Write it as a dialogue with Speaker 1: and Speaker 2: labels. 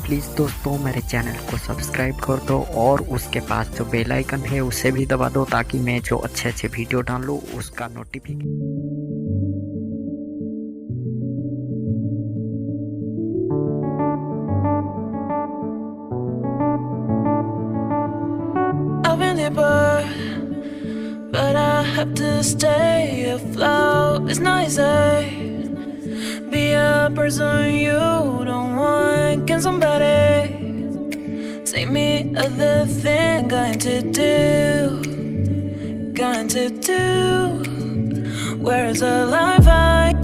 Speaker 1: Please दोस्तों मेरे channel को सब्सक्राइब कर दो और उसके पास जो बेल आइकन है उसे भी दबा दो ताकि मैं जो अच्छे अच्छे वीडियो डालूँ उसका notification.
Speaker 2: I've been here but I have to stay afloat. It's not easy. Be a person you don't want. Can somebody save me of the thing going to do? Going to do? Where's the life I